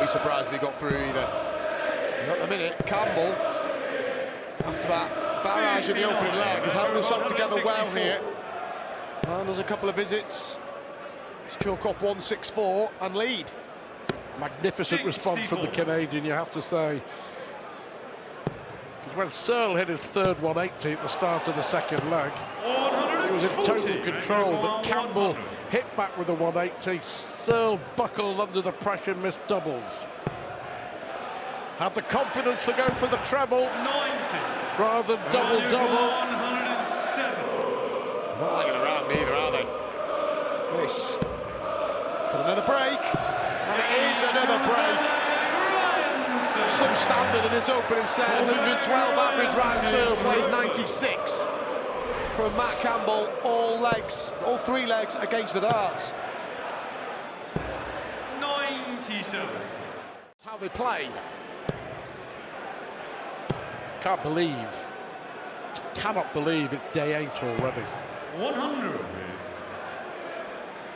be surprised if he got through either. At the minute, Campbell, after that barrage in the opening leg, has held himself together well here. And there's a couple of visits to chalk off 164 and lead. Magnificent response from the Canadian, you have to say. Because when Searle hit his third 180 at the start of the second leg, he was in total control, but Campbell hit back with a 180. Searle buckled under the pressure, missed doubles. Had the confidence to go for the treble 90 rather than double-double. 107. Not hanging around either, are they? This for another break, and it is another break. Substandard in his opening set, 112 average. Ryan Searle plays 96 from Matt Campbell. All three legs against the darts. 97. That's how they play. Cannot believe it's day 8 already. 100.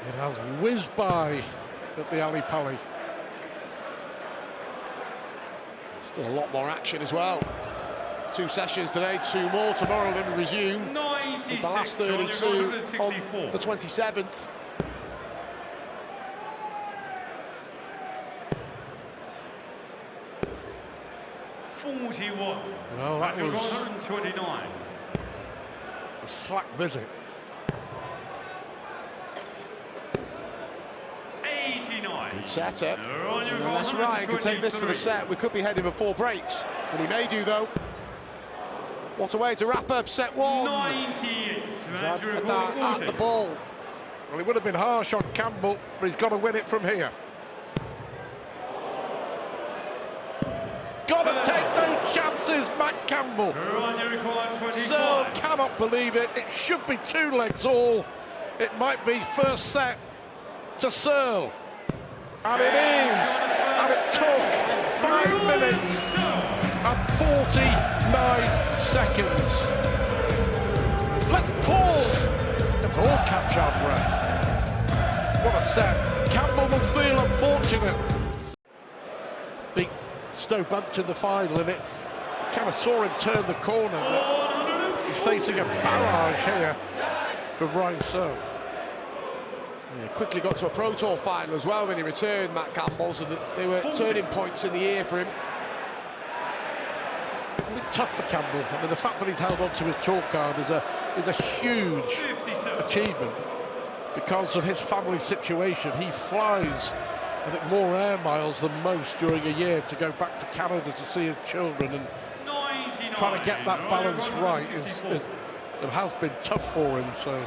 It has whizzed by at the Ali Pali. Still a lot more action as well. 2 sessions today, 2 more tomorrow, then we resume. 96. The last 32 on the 27th. Well, that was 129. a slack visit. 89. Good setup. Unless Ryan can take this for the set, we could be heading for 4 breaks. And he may do, though. What a way to wrap up set 1. 98. At the ball. Well, it would have been harsh on Campbell, but he's got to win it from here. Got to take those chances, Matt Campbell. Searle cannot believe it. It should be 2 legs all. It might be first set to Searle. And it is. And it took 5 minutes and 49 seconds. Let's pause. Let's all catch our breath. What a set. Campbell will feel unfortunate. Beat Stowe Bunce in the final, and it kind of saw him turn the corner, but he's facing a barrage here from Ryan Searle. Yeah, quickly got to a Pro Tour final as well when he returned, Matt Campbell, so that they were turning points in the year for him. It's been tough for Campbell. I mean, the fact that he's held on to his tour card is a huge achievement because of his family situation. He flies, I think, more air miles than most during a year to go back to Canada to see his children, and trying to get that balance right it has been tough for him. So,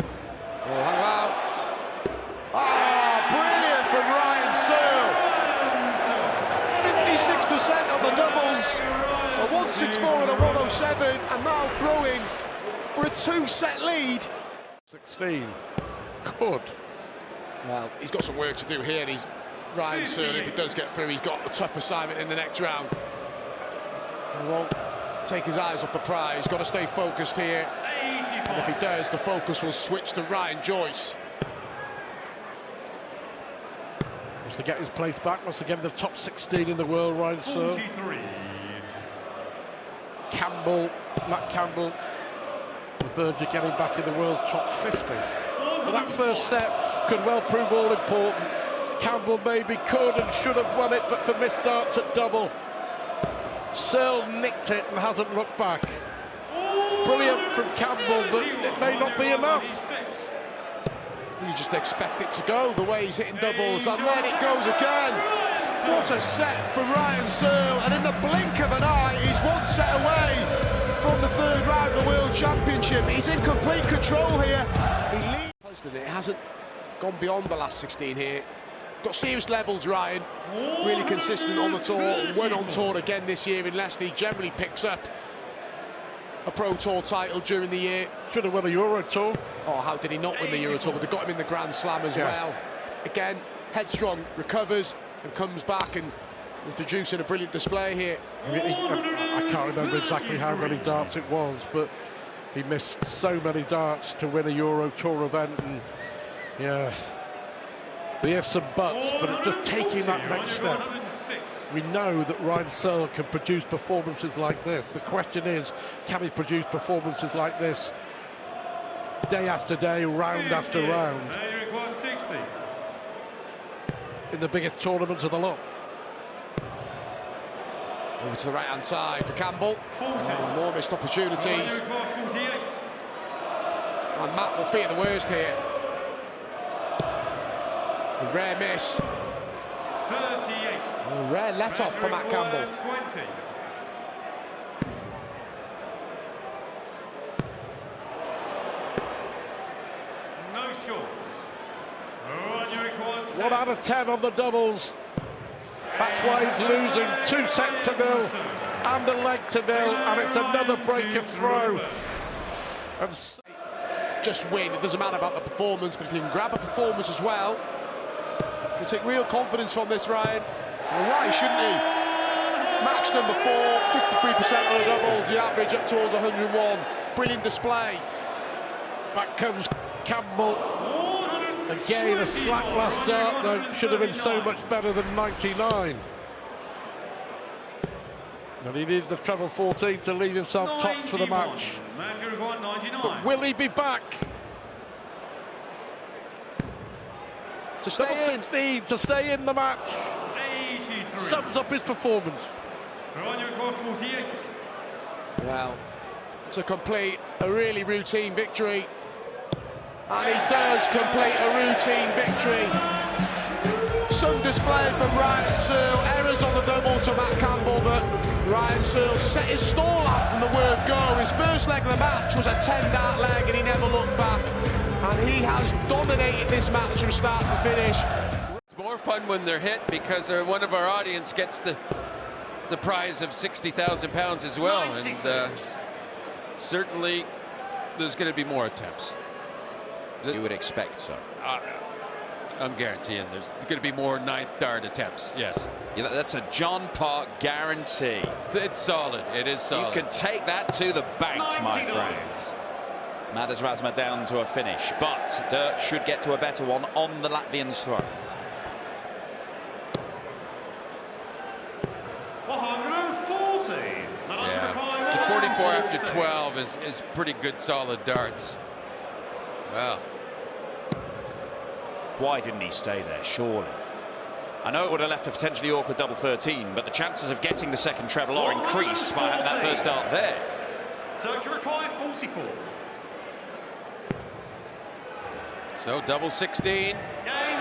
oh, hang out. Brilliant from Ryan Searle. 56% of the doubles, a 164 and a 107, and now throwing for a 2-set lead. 16. Good. Well, he's got some work to do here. He's Ryan Searle. If he does get through, he's got a tough assignment in the next round. He won't take his eyes off the prize. He's got to stay focused here. And if he does, the focus will switch to Ryan Joyce. Wants to get his place back, wants to get the top 16 in the world, Ryan Searle. 43. Campbell, Matt Campbell, the verge of getting back in the world's top 50. Well, that first set could well prove all important. Campbell maybe could and should have won it, but for missed darts at double. Searle nicked it and hasn't looked back. Brilliant from Campbell, but it may not be enough. You just expect it to go the way he's hitting doubles, and then it goes again. What a set for Ryan Searle, and in the blink of an eye, he's 1 set away from the 3rd round of the World Championship. He's in complete control here. He leads. It hasn't gone beyond the last 16 here. Got serious levels, Ryan. Really consistent on the tour. Went on tour again this year in Leicester. He generally picks up a Pro Tour title during the year. Should have won a Euro Tour. Oh, how did he not win the Euro Tour? But they got him in the Grand Slam as well. Again, headstrong, recovers and comes back and is producing a brilliant display here. I can't remember exactly how many darts it was, but he missed so many darts to win a Euro Tour event, and yeah, The ifs and buts, but just taking that next step. 106. We know that Ryan Searle can produce performances like this. The question is, can he produce performances like this day after day, round after round, Now you require 60. in the biggest tournament of the lot? Over to the right-hand side for Campbell. 40. More missed opportunities. Now you require 48. And Matt will fear the worst here. A rare miss. 38. A rare let-off for Matt Campbell. 20. No score. And you require 10. 1 out of 10 on the doubles. That's why he's losing 2 sets to 0 and a leg to 0, and it's another break of throw. And Just win. It doesn't matter about the performance, but if you can grab a performance as well, you can take real confidence from this, Ryan. Well, why shouldn't he? Match number 4, 53% on the doubles, the average up towards 101. Brilliant display. back comes Campbell. Again, a slack last start, though, should have been so much better than 99. And he needs the treble 14 to leave himself tops for the match. But will he be back? To stay in. 16 to stay in the match. 83. Sums up his performance. On your record 48. Well, to complete a really routine victory. And he does complete a routine victory. Some display from Ryan Searle. Errors on the double to Matt Campbell, but Ryan Searle set his stall out from the word go. His first leg of the match was a 10-dart leg and he never looked back. And he has dominated this match from start to finish. It's more fun when they're hit because one of our audience gets the prize of £60,000 as well. And certainly there's going to be more attempts. You would expect so. I'm guaranteeing there's going to be more ninth dart attempts. Yes. Yeah, that's a John Park guarantee. It's solid. It is solid. You can take that to the bank, my 99. friends. Madars Razma down to a finish, but Dirk should get to a better one on the Latvian's throw. 140. Yeah. The 44 after 12 is pretty good, solid darts. Wow. Why didn't he stay there, surely? I know it would have left a potentially awkward double 13, but the chances of getting the second treble are increased by having that first dart there. Dirk required 44. So double 16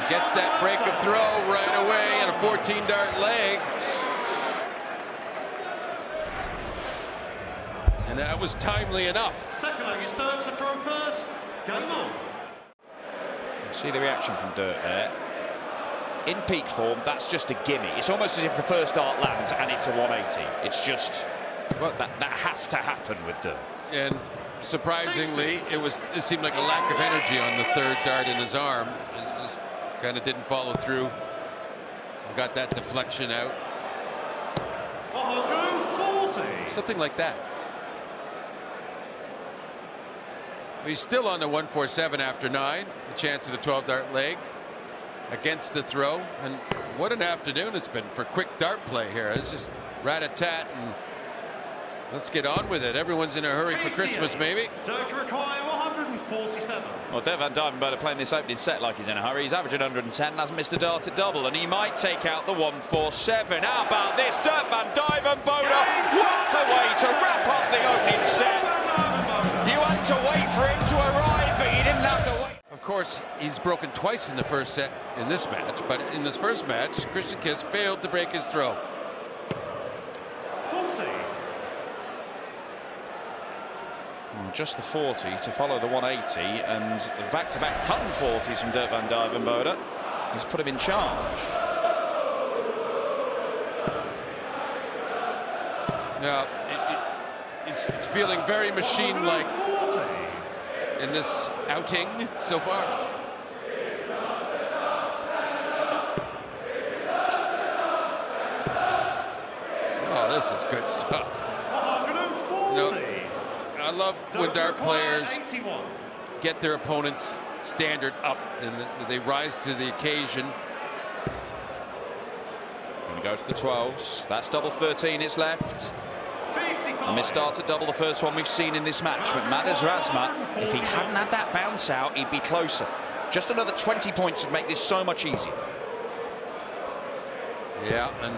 gets that break of throw right away and a 14-dart leg. And that was timely enough. Second leg is Dirk to throw first. Game on. See the reaction from Dirk there. In peak form, that's just a gimme. It's almost as if the first dart lands and it's a 180. It's just that has to happen with Dirk. And surprisingly, it seemed like a lack of energy on the third dart in his arm. It just kind of didn't follow through. Got that deflection out. 140. Something like that. He's still on the 147 after 9. A chance at a 12-dart leg against the throw. And what an afternoon it's been for quick dart play here. It's just rat-a-tat and let's get on with it. Everyone's in a hurry for Christmas, maybe. Dirk require 147. Well, Duijvenbode playing this opening set like he's in a hurry. He's averaging 110, hasn't missed a dart at double, and he might take out the 147. How about this? Duijvenbode, what a way to wrap up the opening set. You had to wait for him to arrive, but you didn't have to wait. Of course, he's broken twice in the first set in this match, but in this first match, Christian Kiss failed to break his throw. 40. Just the 40 to follow the 180, and back-to-back ton 40s from Dirk van Duijvenbode has put him in charge. Now, it's feeling very machine-like in this outing so far. Oh, this is good stuff. 140. You know, I love when dart players 81. get their opponents standard up and they rise to the occasion. Going to go to the 12s. That's double 13. It's left. And this starts at double, the first one we've seen in this match. But Madars Razma, if he hadn't had that bounce out, he'd be closer. Just another 20 points would make this so much easier. Yeah, and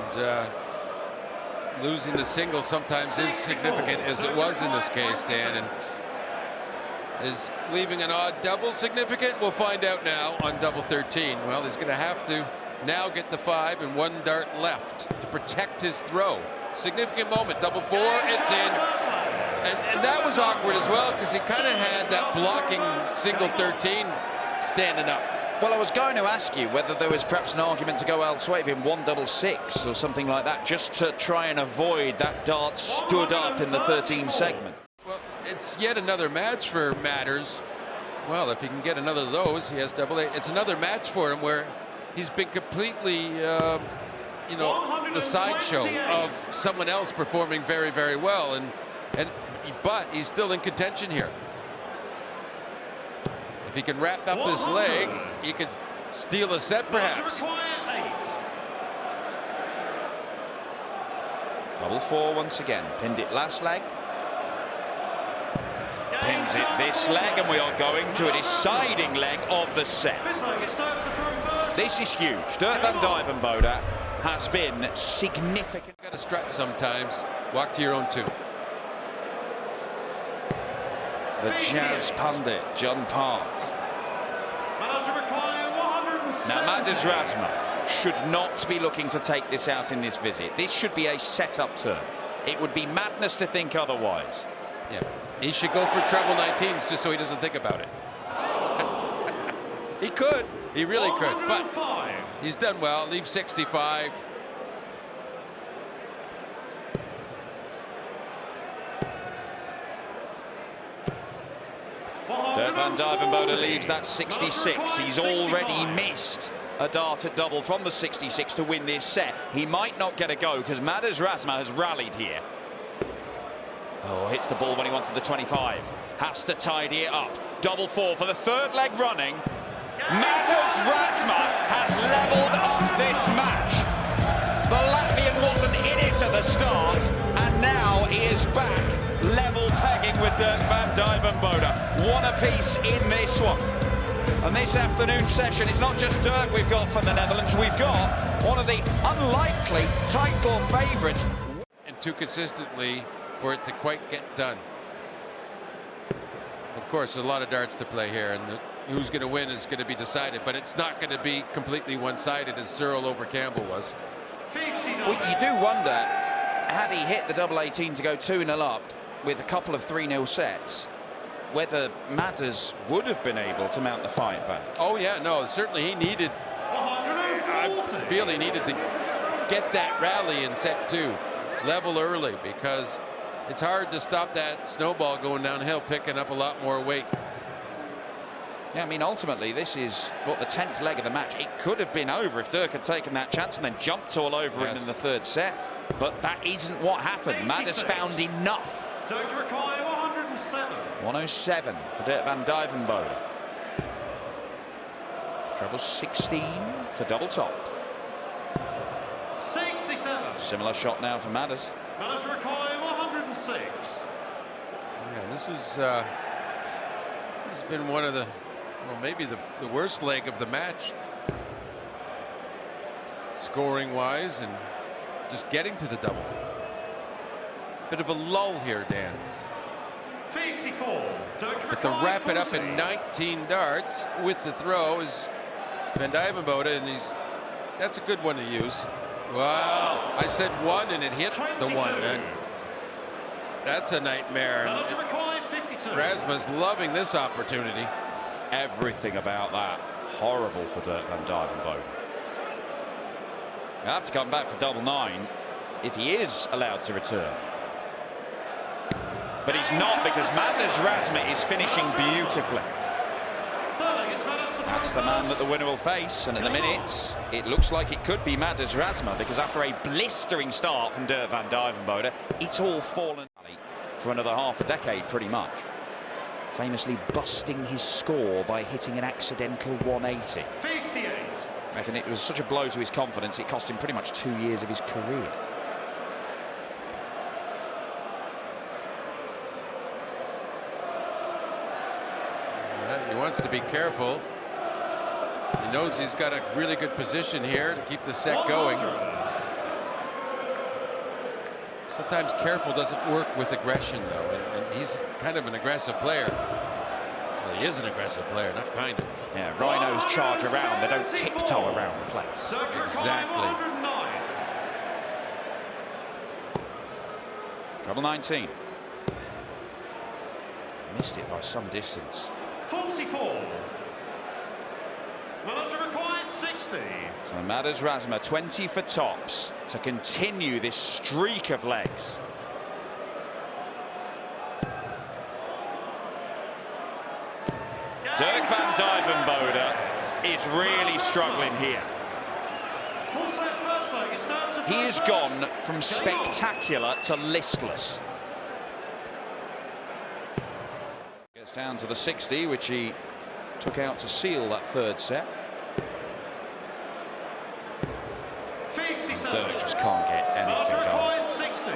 losing the single sometimes is significant, as it was in this case, Dan. And is leaving an odd double significant? We'll find out now on double 13. Well, he's going to have to now get the 5 and 1 dart left to protect his throw. Significant moment. Double 4, it's in. And that was awkward as well, because he kind of had that blocking single 13 standing up. Well, I was going to ask you whether there was perhaps an argument to go elsewhere, in 1 double 6 or something like that, just to try and avoid that dart stood up in the 13 segment. Well, it's yet another match for Madars. Well, if he can get another of those, he has double 8. It's another match for him where he's been completely, you know, the sideshow of someone else performing very, very well. But he's still in contention here. If he can wrap up his leg, he could steal a set, perhaps. Double 4 once again. Pinned it last leg. Pins it this leg, and we are going to a deciding leg of the set. This is huge. Dirk van Duijvenbode has been significant. You've got to stretch sometimes. Walk to your own tune. The jazz pundit, John Part. Now, Madars Razma should not be looking to take this out in this visit. This should be a set-up turn. It would be madness to think otherwise. Yeah, he should go for treble 19s just so he doesn't think about it. He could. He really could. But he's done well. Leave 65. Dirk van Duijvenbode leaves that 66. He's already missed a dart at double from the 66 to win this set. He might not get a go because Madars Razma has rallied here. Oh, hits the ball when he wanted the 25. Has to tidy it up. Double 4 for the 3rd leg running. Madars Razma has levelled up this match. The Latvian wasn't in it at the start, and now he is back level pegging with Dirk van Duijvenbode. One apiece in this one. And this afternoon session, it's not just Dirk we've got from the Netherlands, we've got one of the unlikely title favourites. And too consistently for it to quite get done. Of course, a lot of darts to play here, and who's going to win is going to be decided, but it's not going to be completely one-sided as Searle over Campbell was. Well, you do wonder, had he hit the double 18 to go 2-0 up with a couple of 3-0 sets, whether Madars would have been able to mount the fight back. Oh yeah, no, certainly he needed, I feel he needed to get that rally in set 2 level early, because it's hard to stop that snowball going downhill, picking up a lot more weight. Yeah, I mean, ultimately, this is what the 10th leg of the match. It could have been over if Dirk had taken that chance and then jumped all over him in the 3rd set. But that isn't what happened. Madars found enough. 107 for Dirk van Duijvenbode. Treble 16 for double top. 67. Similar shot now for Madars. Madars require 106. Yeah, this has been one of the, well, maybe the worst leg of the match, scoring wise and just getting to the double. Bit of a lull here, Dan. 54. But to wrap it up in 19 darts with the throw is van Duijvenbode, and that's a good one to use. Wow, I said 1 and it hit 22. the 1. And that's a nightmare. Razma's loving this opportunity. Everything about that horrible for Dirk van Duijvenbode. He'll have to come back for double 9 if he is allowed to return. But he's not, because Madars Razma is finishing beautifully. That's the man that the winner will face, and at the minute it looks like it could be Madars Razma, because after a blistering start from Dirk van Duijvenbode, it's all fallen for another half a decade pretty much. famously busting his score by hitting an accidental 180. 58. I reckon it was such a blow to his confidence, it cost him pretty much 2 years of his career. He wants to be careful. He knows he's got a really good position here to keep the set going. Sometimes careful doesn't work with aggression, though, and he's kind of an aggressive player. Well, he is an aggressive player, not kind of. Yeah, rhinos charge around, they don't tiptoe around the place. Exactly. Double 19. Missed it by some distance. 44. Madars requires 60. So Madars Razma 20 for tops to continue this streak of legs. Dirk van Duijvenbode is really struggling here. He has gone from spectacular to listless. Gets down to the 60, which he took out to seal that third set. Dirk just can't get anything going. 60.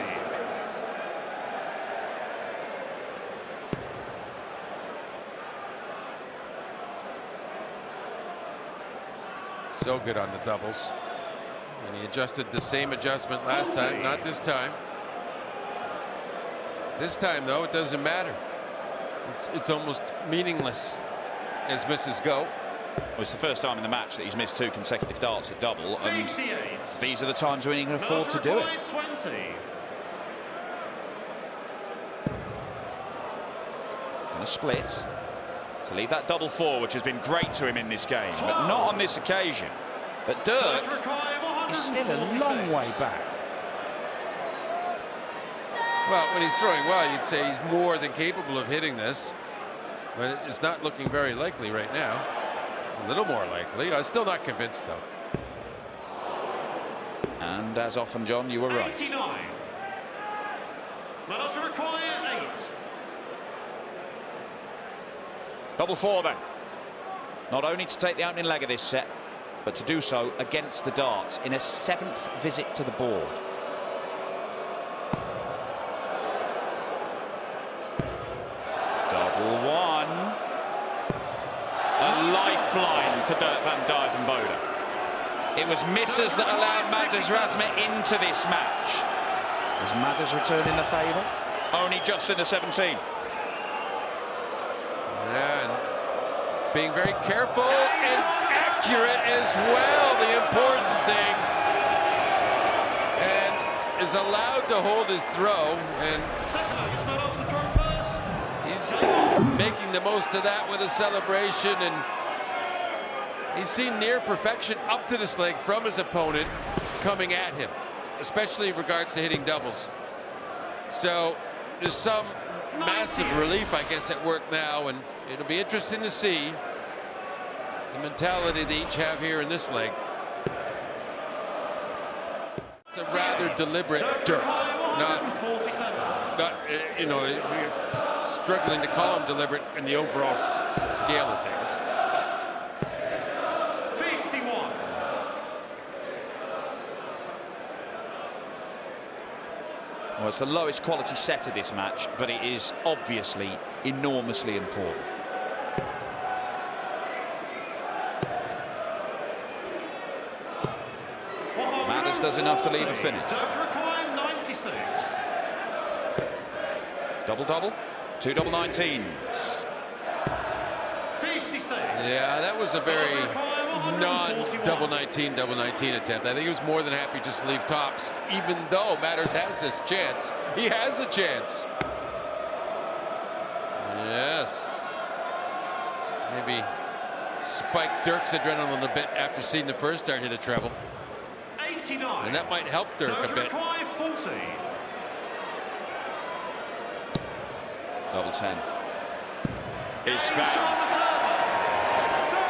So good on the doubles. And he adjusted the same adjustment last time, not this time. This time, though, it doesn't matter. It's almost meaningless as misses go. Well, it's the first time in the match that he's missed 2 consecutive darts at double, and these are the times when he can afford to do it. 20. And a split to leave that double 4, which has been great to him in this game, but not on this occasion. But Dirk is still a long way back. Well, when he's throwing well, you'd say he's more than capable of hitting this, but it's not looking very likely right now. A little more likely. I'm still not convinced, though. And as often, John, you were right. 89. Madars require 8. Double 4 then. Not only to take the opening leg of this set, but to do so against the darts in a 7th visit to the board. Double 1. A lifeline for Dirk van Duijvenbode. It was misses that allowed Madars Razma into this match. Does Madars return in the favour? Only just in the 17. Yeah, and being very careful and accurate as well, the important thing. And is allowed to hold his throw, and he's making the most of that with a celebration, and he's seen near perfection up to this leg from his opponent coming at him, especially in regards to hitting doubles. So there's some massive relief, I guess, at work now, and it'll be interesting to see the mentality they each have here in this leg. It's a rather deliberate Dirk, not you know, we're struggling to call him deliberate in the overall scale of things. 51. Well, it's the lowest quality set of this match, but it is obviously enormously important. Madars does enough to leave a finish. Dirk 96. Double-double, 2 double 19s. 56. Yeah, that was a very non-double 19 attempt. I think he was more than happy just to leave tops, even though Madars has this chance. He has a chance. Yes. Maybe spike Dirk's adrenaline a bit after seeing the first start hit a treble. 89. And that might help Dirk a bit. 40. Double 10 is found.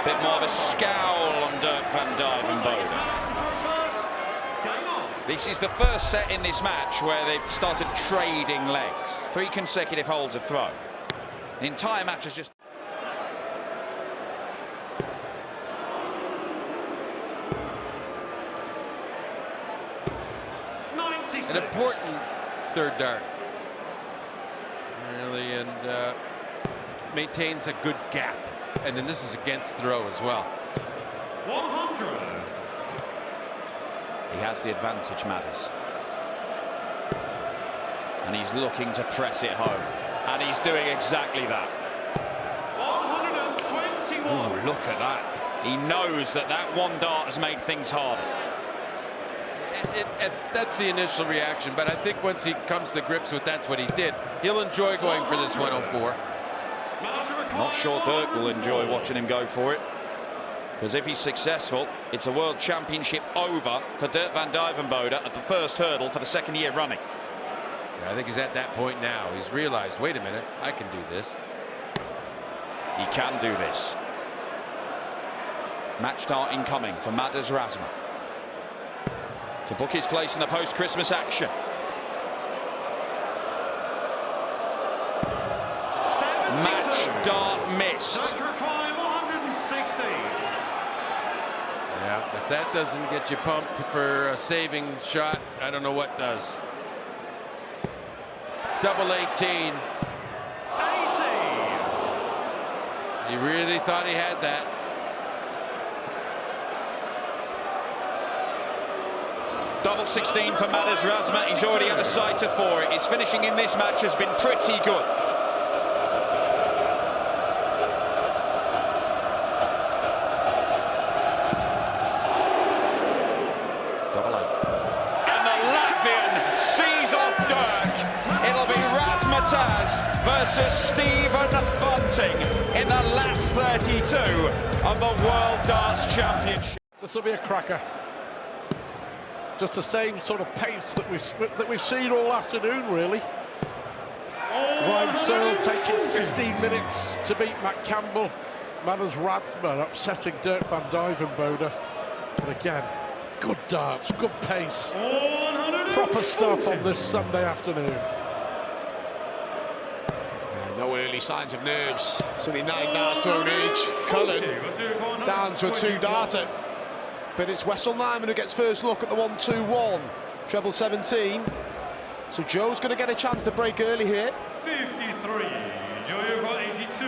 Bit more of a scowl on Dirk van Duijvenbode. This is the first set in this match where they've started trading legs. 3 consecutive holds of throw. The entire match has just... An important third dart. Really, and maintains a good gap. And then this is against throw as well. 100. He has the advantage, Madars. And he's looking to press it home. And he's doing exactly that. 121. Ooh, look at that. He knows that that one dart has made things harder. That's the initial reaction, but I think once he comes to grips with that's what he did, he'll enjoy going for this 104. Not sure Dirk will enjoy watching him go for it, because if he's successful, it's a world championship over for Dirk van Duijvenbode at the first hurdle for the second year running. So I think he's at that point now. He's realized, wait a minute, I can do this. He can do this. Match start incoming for Madars Razma to book his place in the post-Christmas action. Match dart missed. Yeah, if that doesn't get you pumped for a saving shot, I don't know what does. Double 18. 80. He really thought he had that. Double 16 for Madars Razma. He's already had a sighter for it. His finishing in this match has been pretty good. Double 8. And the Latvian sees off Dirk. It'll be Razmataz versus Stephen Bunting in the last 32 of the World Darts Championship. This will be a cracker. Just the same sort of pace that we've seen all afternoon, really. Searle taking 15 minutes to beat Campbell. Madars Razma upsetting Dirk van Duijvenbode. But again, good darts, good pace. Proper stuff on this Sunday afternoon. No early signs of nerves. It's only 9 darts thrown each. Cullen down to a 2-darter. But it's Wessel Nijman who gets first look at the 1-2-1. Treble 17. So Joe's going to get a chance to break early here. 53. Joe got 82.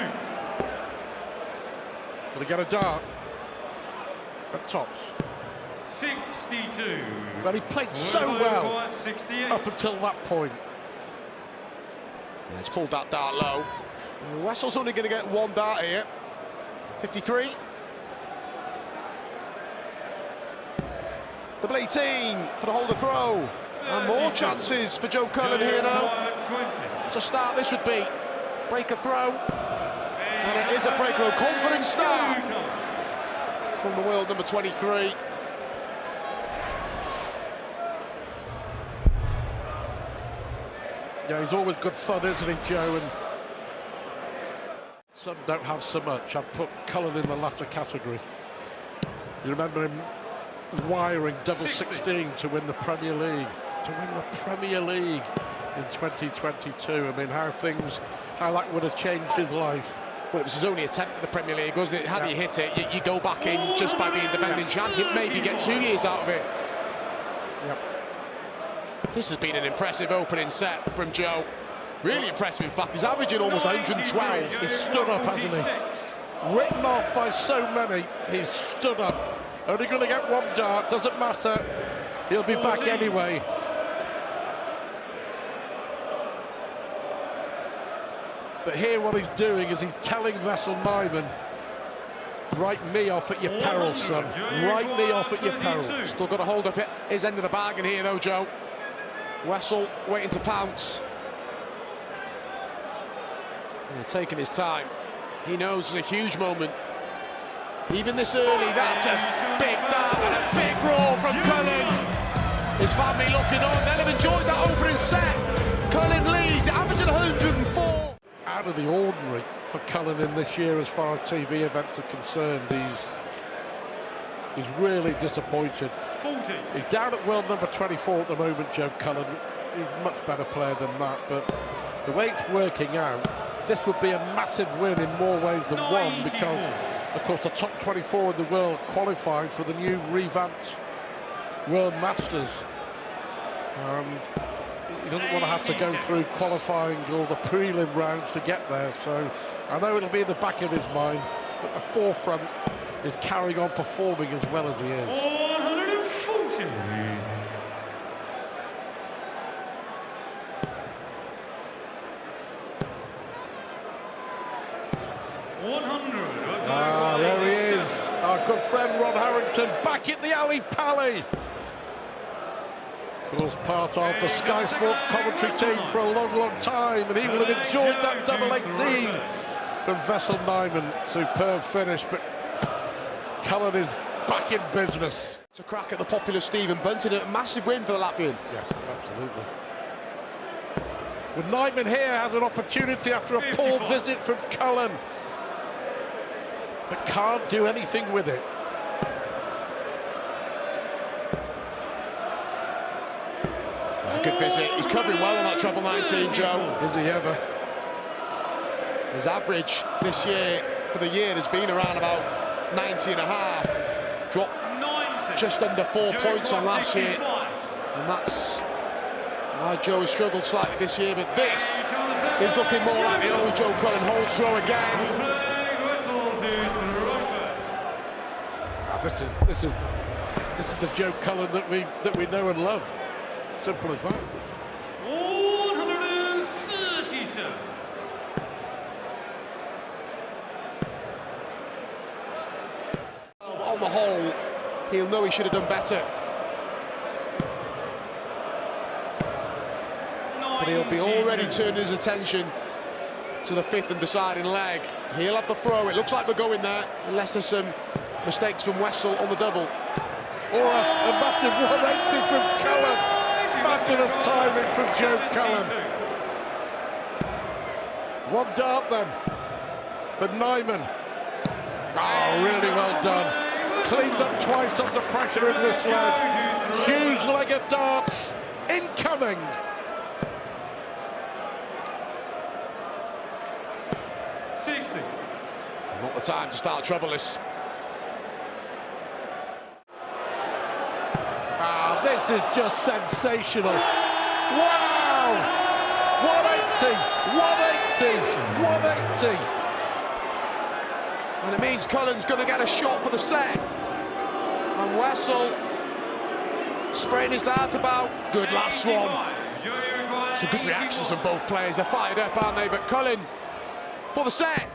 Will he get a dart at tops? 62. Well, he played so well up until that point. Yeah, he's pulled that dart low. Wessel's only going to get 1 dart here. 53. Double 18 for the holder throw. And more chances for Joe Cullen here now. To start this would be break a throw. And it is a break throw. Confident start from the world number 23. Yeah, he's always good fun, isn't he, Joe? And some don't have so much. I'd put Cullen in the latter category. You remember him wiring double 16 to win the Premier League. To win the Premier League in 2022. I mean, how that would have changed his life. Well, it was his only attempt at the Premier League, wasn't it? Had he hit it, you go back in just by being defending champion, maybe get 2 years out of it. Yep. This has been an impressive opening set from Joe. Really impressive, in fact. He's averaging almost 112. He's stood up, hasn't he? Written off by so many, he's stood up. Only going to get 1 dart, doesn't matter. He'll be back anyway. But here what he's doing is he's telling Wessel Nijman, write me off at your peril, son. Write me off at your peril. Still got to hold up his end of the bargain here, though, Joe. Wessel waiting to pounce. And taking his time. He knows it's a huge moment. Even this early, that's a big dart and a big roar from Cullen. His family looking on. They'll have enjoyed that opening set. Cullen leads, averaging 104. Out of the ordinary for Cullen in this year as far as TV events are concerned. He's really disappointed. 40. He's down at world number 24 at the moment, Joe Cullen. He's a much better player than that, but the way it's working out, this would be a massive win in more ways than one, because, of course, the top 24 in the world qualifying for the new revamped World Masters. He doesn't want to have to go through qualifying or the prelim rounds to get there, so I know it'll be in the back of his mind, but the forefront is carrying on performing as well as he is. 140. 100. There he is, our good friend Ron Harrington, back in the alley pally. Of course, part of the Sky Sports commentary team for a long, long time, and he will have enjoyed that double 18 from Wessel Nijman. Superb finish, but Cullen is back in business. It's a crack at the popular Stephen Bunting, a massive win for the Latvian. Yeah, absolutely. Well, Nijman here has an opportunity after a poor visit from Cullen, but can't do anything with it. Good visit. He's covering well on that treble 19, Joe. Is he ever? His average this year for the year has been around about 90 and a half. Dropped 90. just under 4 points on last year. And that's why Joe has struggled slightly this year. But this is looking more like the old Joe Cullen. Holds throw again. This is the Joe Cullen that we know and love. Simple as that. 137. On the whole, he'll know he should have done better. But he'll be already turning his attention to the fifth and deciding leg. He'll have the throw. It looks like we're going there, unless there's some mistakes from Wessel on the double. Or a massive 180 from Cullen. Fabulous timing from Joe Cullen. One dart then for Nijman. Oh, really well done. Cleaned up twice under pressure in this leg. Huge leg of darts incoming. Not the time to start troubleless. This is just sensational. Wow! 180, 180, 180. And it means Cullen's going to get a shot for the set. And Wessel spraying his dart about. Good last one. Some good reactions from both players. They're fired up, aren't they? But Cullen for the set.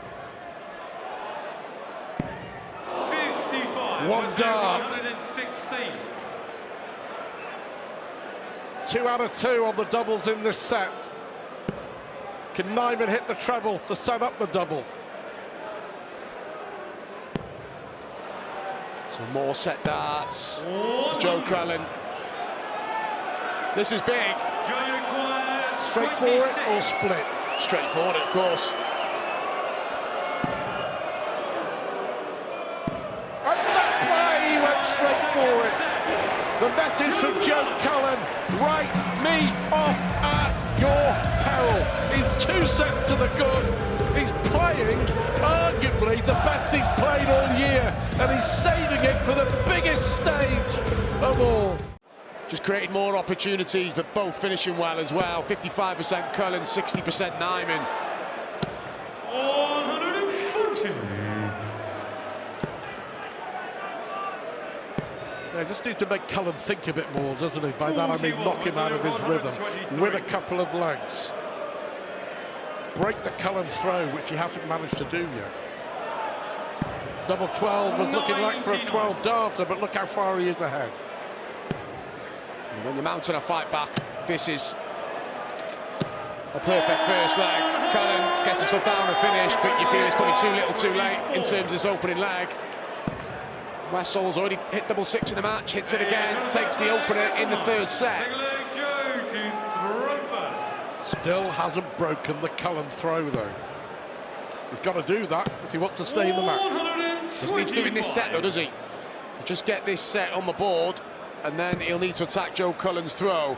55. One dart. 116. 2 out of 2 on the doubles in this set. Can Nijman hit the treble to set up the double? Some more set darts to Joe Cullen. This is big. Straight for it or split? Straight forward, of course. And that's why he went straight for it. The message from Joe Cullen: write me off at your peril. He's 2 sets to the good. He's playing arguably the best he's played all year, and he's saving it for the biggest stage of all. Just created more opportunities, but both finishing well as well. 55% Cullen, 60% Nijman. 140. He just needs to make Cullen think a bit more, doesn't he? By that I mean knock him out of his rhythm, win a couple of legs, break the Cullen throw, which he hasn't managed to do yet. Double 12 was looking like for a 12 darter, but look how far he is ahead. And when you're mounting a fight back, this is a perfect first leg. Cullen gets himself down and finish, but you feel it's probably too little too late in terms of this opening leg. Wessel's already hit double 6 in the match, hits it again, takes the opener in the third set. Still hasn't broken the Cullen throw though. He's got to do that if he wants to stay in the match. Just needs to do in this set though, does he? Just get this set on the board, and then he'll need to attack Joe Cullen's throw.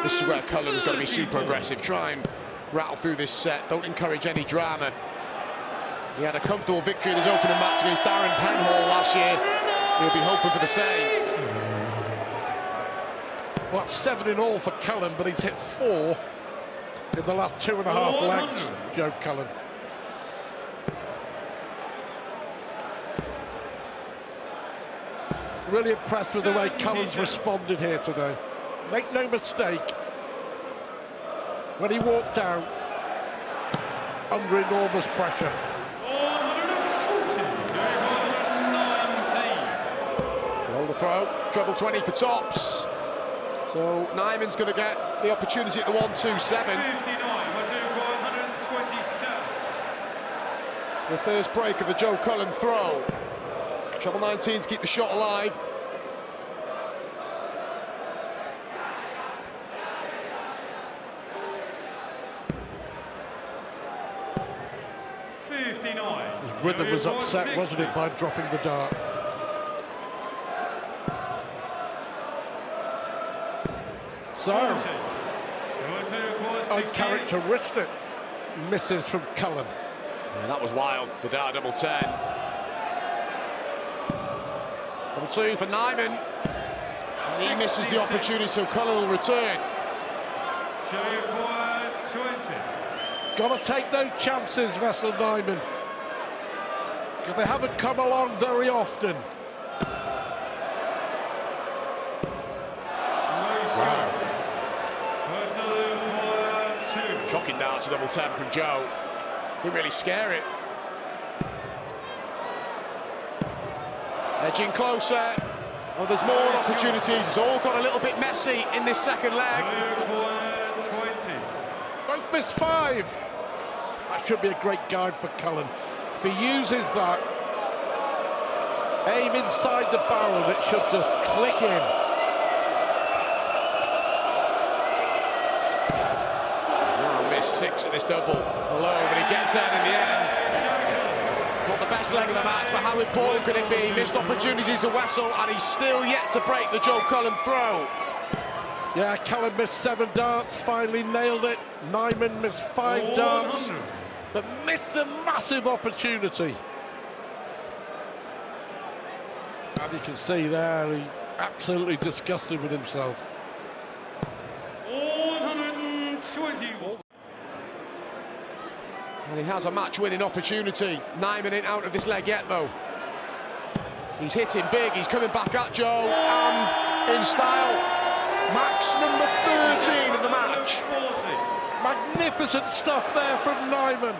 This is where Cullen's got to be super aggressive. Try and rattle through this set. Don't encourage any drama. He had a comfortable victory in his opening match against Darren Penhall last year. He'll be hoping for the same. Well, that's 7 in all for Cullen, but he's hit 4 in the last 2.5 legs, Joe Cullen. Really impressed with the way Cullen's responded here today. Make no mistake, when he walked out, under enormous pressure. Roll the throw, treble 20 for tops. So Nijman's going to get the opportunity at the 1-2-7. 59, 127. The first break of the Joe Cullen throw. Treble 19 to keep the shot alive. His rhythm was upset, wasn't it, by dropping the dart? So, uncharacteristic misses from Cullen. Yeah, that was wild, the dart double 10. Double 2 for Nijman. And he misses the opportunity, so Cullen will return. Got to take those chances, Wessel Nijman, because they haven't come along very often. Wow. Shocking dart to double 10 from Joe. Didn't really scare it. Edging closer. Well, there's more opportunities. It's all got a little bit messy in this second leg. Both missed 5. That should be a great guide for Cullen. If he uses that, aim inside the barrel, it should just click in. Oh, missed 6 at this double. Low, but he gets out in the end. Not the best leg of the match, but how important could it be? Missed opportunities to Wessel, and he's still yet to break the Joe Cullen throw. Yeah, Cullen missed 7 darts, finally nailed it. Nijman missed 5 darts, but missed a massive opportunity. And you can see there, he absolutely disgusted with himself. 121. And he has a match-winning opportunity. Nijman ain't out of this leg yet, though. He's hitting big, he's coming back at Joe, and in style. Max number 13 of the match. Magnificent stuff there from Nijman.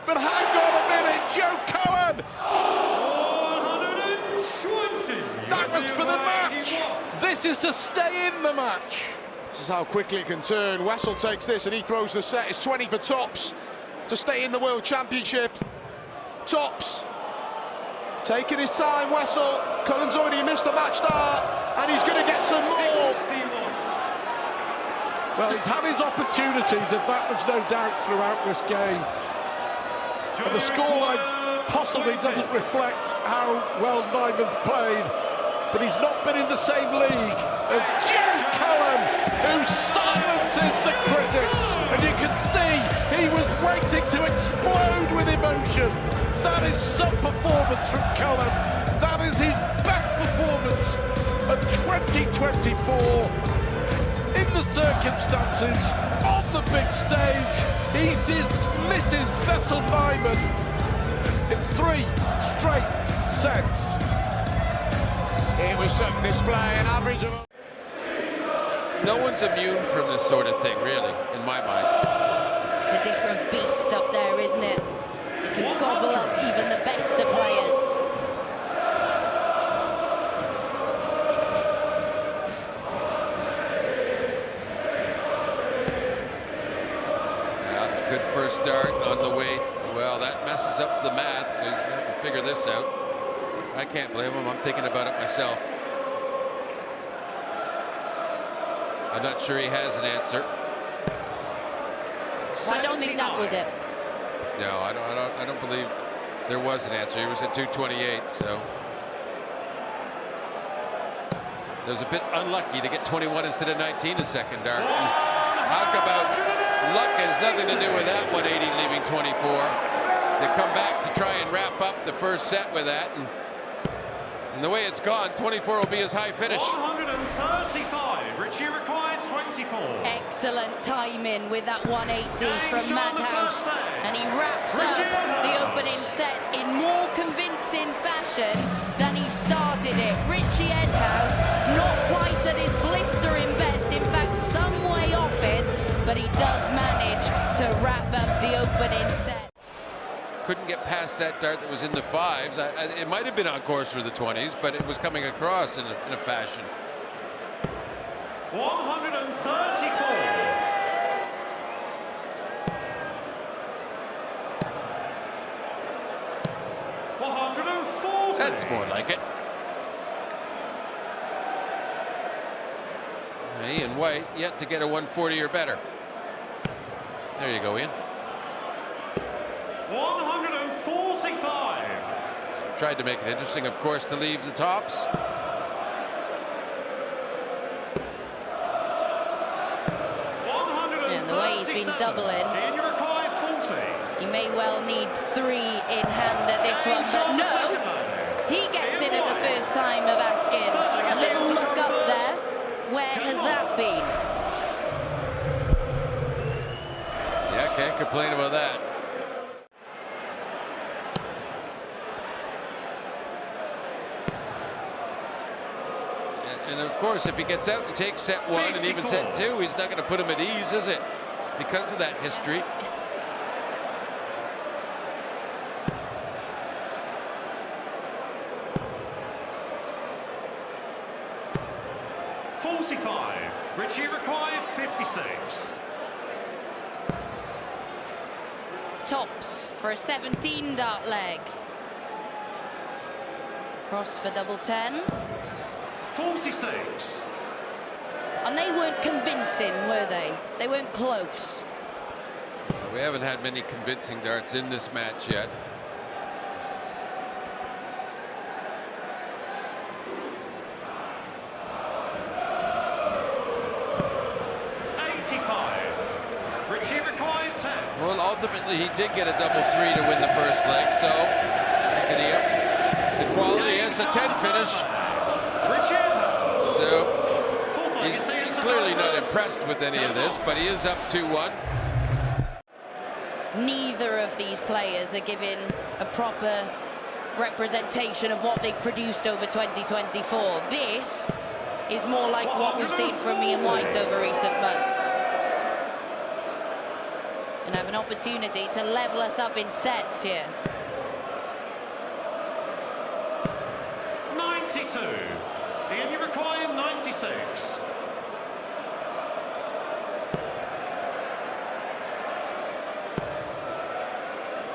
But hang on a minute, Joe Cullen! 120. That was for the match. This is to stay in the match. This is how quickly it can turn. Wessel takes this and he throws the set. It's 20 for tops to stay in the World Championship. Tops taking his time, Wessel. Cullen's already missed a match dart, and he's going to get some more. Well, he's had his opportunities, if that was no doubt, throughout this game. And the scoreline possibly doesn't reflect how well Nijman's played, but he's not been in the same league as Joe Cullen, who silences the critics. And you can see he was waiting to explode with emotion. That is some performance from Cullen. That is his best performance of 2024. In the circumstances, on the big stage, he dismisses Wessel Nijman in 3 straight sets. It was some display, an average of... No one's immune from this sort of thing, really, in my mind. It's a different beast up there, isn't it? It can gobble up even the best of players. Good first dart on the way. Well, that messes up the math, so you have to figure this out. I can't blame him. I'm thinking about it myself. I'm not sure he has an answer. I don't think that was it. No, I don't believe there was an answer. He was at 228, so It was a bit unlucky to get 21 instead of 19 a second dart. Talk about luck has nothing to do with that 180 leaving 24. They come back to try and wrap up the first set with that, and the way it's gone, 24 will be his high finish. 135. Richie required 24. Excellent timing with that 180 from Madars, and he wraps up the opening set in more convincing fashion than he started it. Richie Edhouse, not quite at his blistering best, in fact some way off it, but he does manage to wrap up the opening set. Couldn't get past that dart that was in the 5s. It might have been on course for the 20s, but it was coming across in a fashion. 134. That's more like it. Ian White yet to get a 140 or better. There you go, Ian. 145. Tried to make it interesting, of course, to leave the tops. And the way he's been doubling, he may well need 3 in hand at this one, but no, he gets it at the first time of asking. A little look up there. Where has that been? Yeah, can't complain about that. And of course, if he gets out and takes set 1 and even set 2, he's not going to put him at ease, is it? Because of that history. Richie required 56. Tops for a 17 dart leg. Cross for double 10. 46. And they weren't convincing, were they? They weren't close. We haven't had many convincing darts in this match yet. Well, ultimately, he did get a double 3 to win the first leg, so the quality is a 10 finish. So he's clearly not impressed with any of this, but he is up 2-1. Neither of these players are giving a proper representation of what they've produced over 2024. This is more like what we've seen from Ian White over recent months. And have an opportunity to level us up in sets here. 92. Ian, you require 96.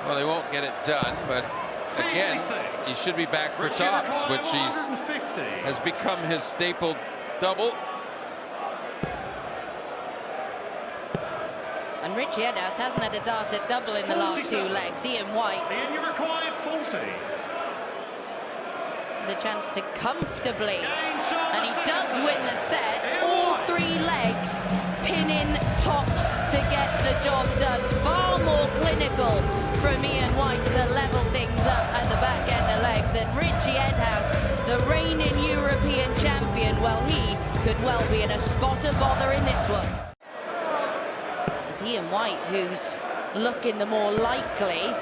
Well, he won't get it done, but again, he should be back for tops, which has become his staple double. And Richie Edhouse hasn't had a dart at double in the last 2 legs. Ian White. Ian, you require 40. The chance to comfortably, and he does win the set. All 3 legs, pinning tops to get the job done. Far more clinical from Ian White to level things up at the back end of legs. And Richie Edhouse, the reigning European champion, well, he could well be in a spot of bother in this one. It's Ian White who's looking the more likely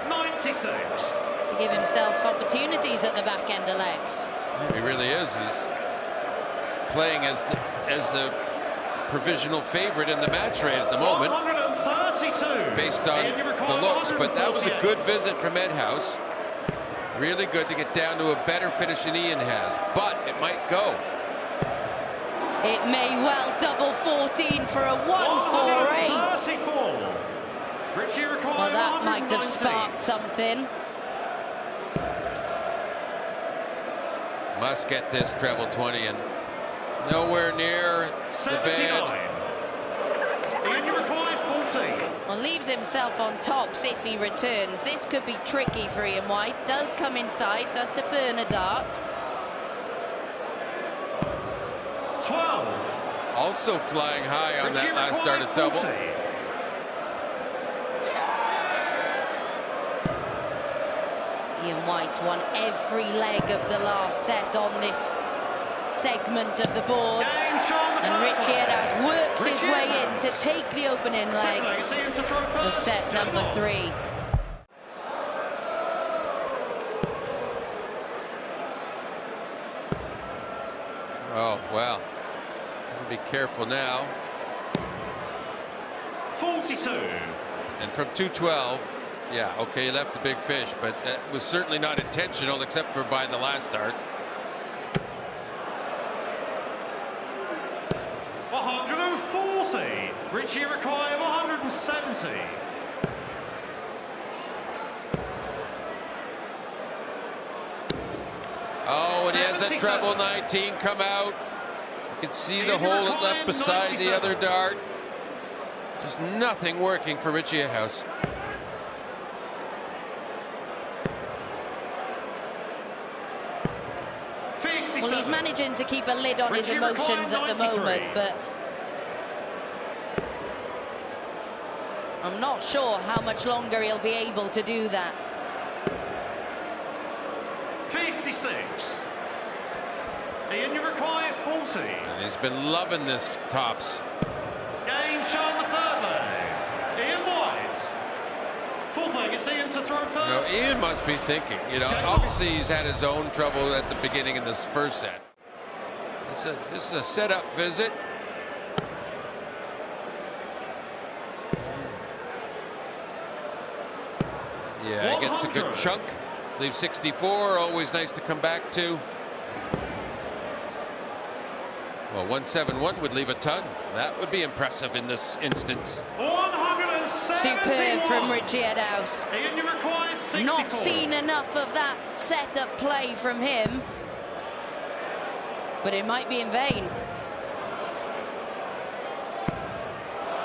96. to give himself opportunities at the back end of legs. He really is. He's playing as the provisional favorite in the match rate at the moment, 132. based on the looks. But that was a good visit from Edhouse. Really good to get down to a better finish than Ian has, but it might go. It may well double 14 for a 148. Well, that might have sparked something. Must get this treble 20 and nowhere near the band. Ian, you required 14. Well, leaves himself on tops if he returns. This could be tricky for Ian White. Does come inside, so has to burn a dart. 12. Also flying high on that last start at double. 40. Ian White won every leg of the last set on this segment of the board. And Richie Edhouse works his way in to take the opening leg of set number 3. Oh, well. Be careful now. 42. And from 212, yeah, okay, he left the big fish, but that was certainly not intentional except for by the last start. 140. Richie require 170. Oh, and he has that 77. treble 19 come out. You can see the hole it left beside the other dart. Just nothing working for Richie Edhouse. Well, he's managing to keep a lid on his emotions at the moment, but I'm not sure how much longer he'll be able to do that. 56. Ian, you require 40. And he's been loving this tops. Game shown the third leg. Ian White. Fourth leg, it's Ian to throw first. Ian must be thinking, obviously he's had his own trouble at the beginning in this first set. This is a setup visit. Yeah, he gets a good chunk. Leaves 64, always nice to come back to. Well, 171 would leave a ton. That would be impressive in this instance. 171. Superb from Richie Edhouse. Ian, you require 64. Not seen enough of that setup play from him, but it might be in vain.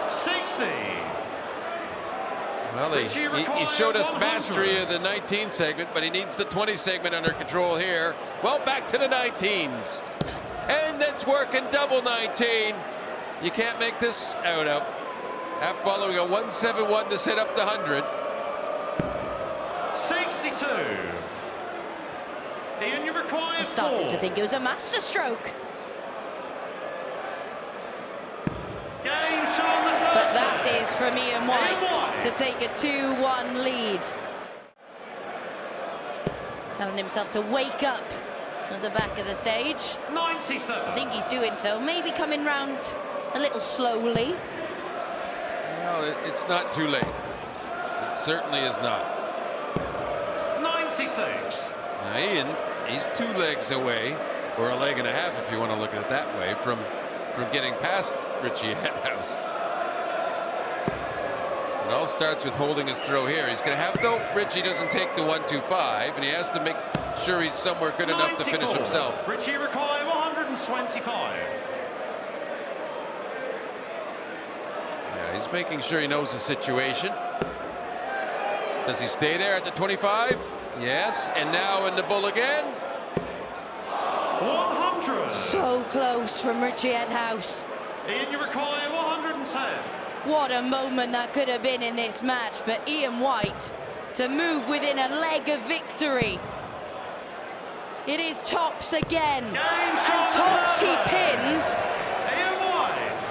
60. Well, he showed us mastery of the 19 segment, but he needs the 20 segment under control here. Well, back to the 19s. And that's working, double 19. You can't make this out up. After following a 171 to set up the 100. 62. Ian, you require I started 4. to think it was a masterstroke. Game shown the third But that set. is from Ian White to take a 2-1 lead. Telling himself to wake up at the back of the stage. 97. I think he's doing so. Maybe coming round a little slowly. Well, it's not too late. It certainly is not. 96. Now, Ian, he's 2 legs away, or a leg and a half if you want to look at it that way, from getting past Richie Edhouse. It all starts with holding his throw here. He's going to have to, Richie doesn't take the 125, and he has to make sure he's somewhere good enough to finish 94. himself. Richie require 125. Yeah, he's making sure he knows the situation. Does he stay there at the 25? Yes, and now in the bull again. 100. So close from Richie Edhouse. Ian, you require 110. What a moment that could have been in this match, but Ian White to move within a leg of victory. It is tops again, and tops he pins. Ian White.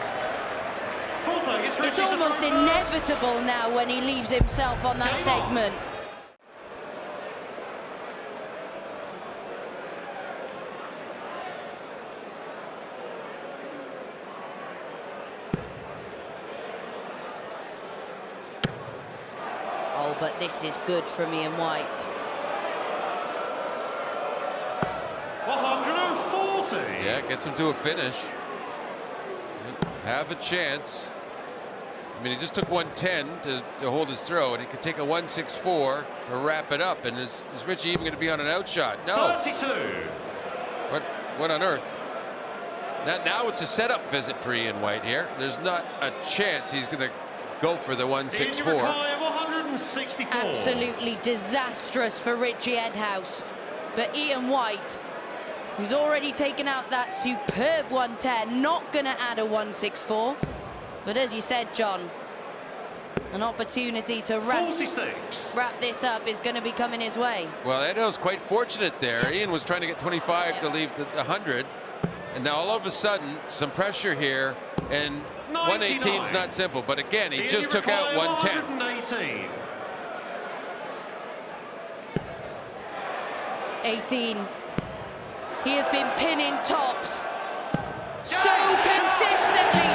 Fourth leg, it's It's Richie's almost to throw first. inevitable now when he leaves himself on that Game on. segment. Oh, but this is good from Ian White. 140. Yeah, gets him to a finish. Have a chance. I mean, he just took 110 to hold his throw, and he could take a 164 to wrap it up. And is Richie even going to be on an outshot? No. 32. What on earth? Now it's a setup visit for Ian White here. There's not a chance he's going to go for the 164. 164. Absolutely disastrous for Richie Edhouse. But Ian White who's already taken out that superb 110, not going to add a 164. But as you said, John, an opportunity to wrap this up is going to be coming his way. Well, Edhouse quite fortunate there. Ian was trying to get 25 to leave the 100. And now all of a sudden, some pressure here. And 118 is not simple. But again, he just took out 110. 18. He has been pinning tops so consistently